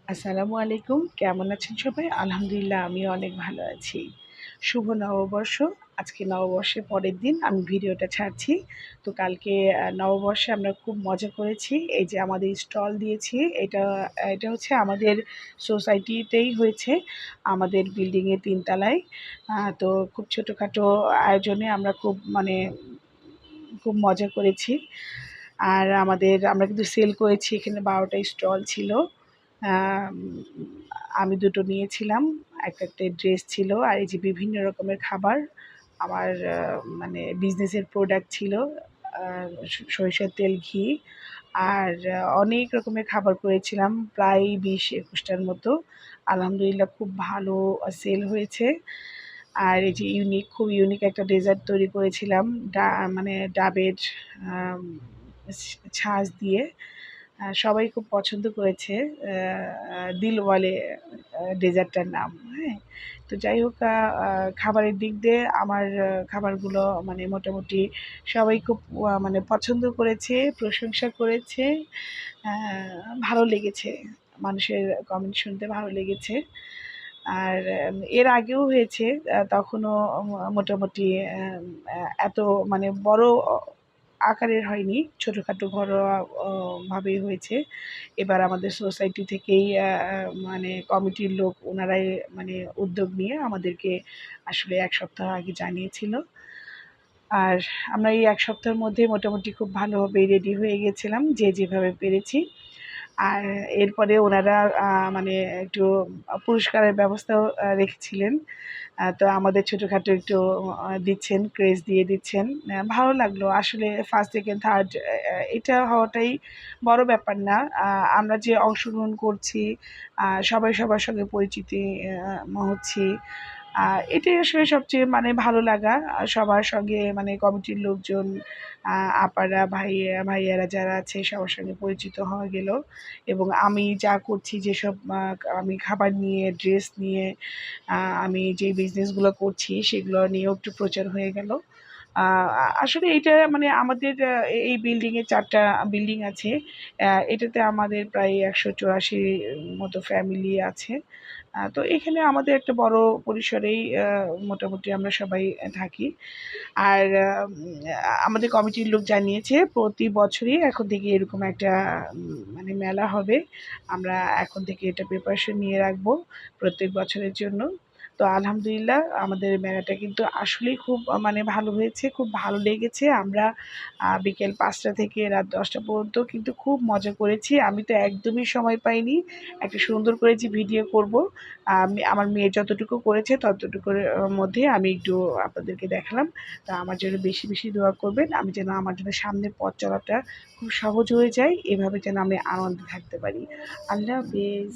আসসালামু আলাইকুম। কেমন আছেন সবাই? আলহামদুলিল্লাহ আমিও অনেক ভালো আছি। শুভ নববর্ষ। আজকে নববর্ষের পরের দিন আমি ভিডিওটা ছাড়ছি। তো কালকে নববর্ষে আমরা খুব মজা করেছি। এই যে আমাদের স্টল দিয়েছি, এটা হচ্ছে আমাদের সোসাইটিতেই হয়েছে। আমাদের বিল্ডিংয়ের ৩ তলায়। তো খুব ছোটোখাটো আয়োজনে আমরা খুব মজা করেছি। আর আমরা কিন্তু সেল করেছি, এখানে ১২ টা স্টল ছিল। আম আমি ২ টো নিয়েছিলাম। একটা ড্রেস ছিল। আর এই যে বিভিন্ন রকমের খাবার। আমার মানে বিজনেসের প্রোডাক্ট ছিল। আ সরিষার তেল, ঘি আর অনেক রকমের খাবার করেছিলাম। প্রায় ২০-২১ টার মতো। আলহামদুলিল্লাহ খুব ভালো সেল হয়েছে। আর এই যে খুব ইউনিক একটা ডেজার্ট তৈরি করেছিলাম। মানে ডাবের আম ছাঁচ দিয়ে। সবাই খুব পছন্দ করেছে। দিলওয়ালে ডেজার্টটার নাম, হ্যাঁ? তো যাই হোক, খাবারের দিক দিয়ে আমার খাবারগুলো মানে মোটামুটি সবাই খুব মানে পছন্দ করেছে, প্রশংসা করেছে। আ ভালো লেগেছে। মানুষের কমেন্ট শুনতে ভালো লেগেছে। আর এর আগেও হয়েছে। তখনও মোটামুটি অ্যাম অ্যা এত মানে বড় আকারের হয়নি। ছোটখাটো ঘরোয়া ভাবেই হয়েছে। এবার আমাদের সোসাইটি থেকেই মানে কমিটির লোক ওনারাই মানে উদ্যোগ নিয়ে আমাদেরকে আসলে ১ সপ্তাহ আগে জানিয়েছিল। আর আমরা এই ১ সপ্তাহের মধ্যে মোটামুটি খুব ভালোভাবেই রেডি হয়ে গেছিলাম, যে যেভাবে পেরেছি। আর এরপরে ওনারা মানে একটু পুরস্কারের ব্যবস্থাও রেখেছিলেন। তো আমাদের ছোটখাটো একটু দিচ্ছেন, ক্রেস্ট দিয়ে দিচ্ছেন। ভালো লাগলো। আসলে 1st, 2nd, 3rd এটা হওয়াটাই বড় ব্যাপার না। আমরা যে অংশগ্রহণ করছি, সবাই সবার সঙ্গে পরিচিতি হচ্ছি। এটাই আসলে সবচেয়ে মানে ভালো লাগা। সবার সঙ্গে মানে কমিটির লোকজন, আ আপারা, ভাইয়ারা যারা আছে সবার সঙ্গে পরিচিত হওয়া গেল। এবং আমি যা করছি, যেসব আমি খাবার নিয়ে, ড্রেস নিয়ে, আ আমি যে বিজনেসগুলো করছি সেগুলো নিয়েও একটু প্রচার হয়ে গেল। আ আসলে এটা মানে আমাদের এই বিল্ডিংয়ে ৪ টা বিল্ডিং আছে। এটাতে আমাদের প্রায় ১৮৪ মতো ফ্যামিলি আছে। তো এখানে আমাদের একটা বড় পরিসরেই মোটামুটি আমরা সবাই থাকি। আর আমাদের কমিটির লোক জানিয়েছে প্রতি বছরই এখন থেকে এরকম একটা মানে মেলা হবে। আমরা এখন থেকে এটা প্রিপারেশন নিয়ে রাখবো প্রত্যেক বছরের জন্য। তো আলহামদুলিল্লাহ আমাদের মেলাটা কিন্তু আসলেই খুব মানে ভালো হয়েছে, খুব ভালো লেগেছে। আমরা বিকেল ৫টা থেকে রাত ১০টা পর্যন্ত কিন্তু খুব মজা করেছি। আমি তো একদমই সময় পাইনি একটা সুন্দর করে যে ভিডিও করব। আমার মেয়ে যতটুকু করেছে ততটুকুর মধ্যে আমি একটু আপনাদেরকে দেখালাম। তা আমার জন্য বেশি, বেশি দোয়া করবেন। আমি যেন আমার জন্য সামনের পথ চলাটা খুব সহজ হয়ে যায়। এভাবে যেন আমি আনন্দে থাকতে পারি। আল্লাহ হাফেজ।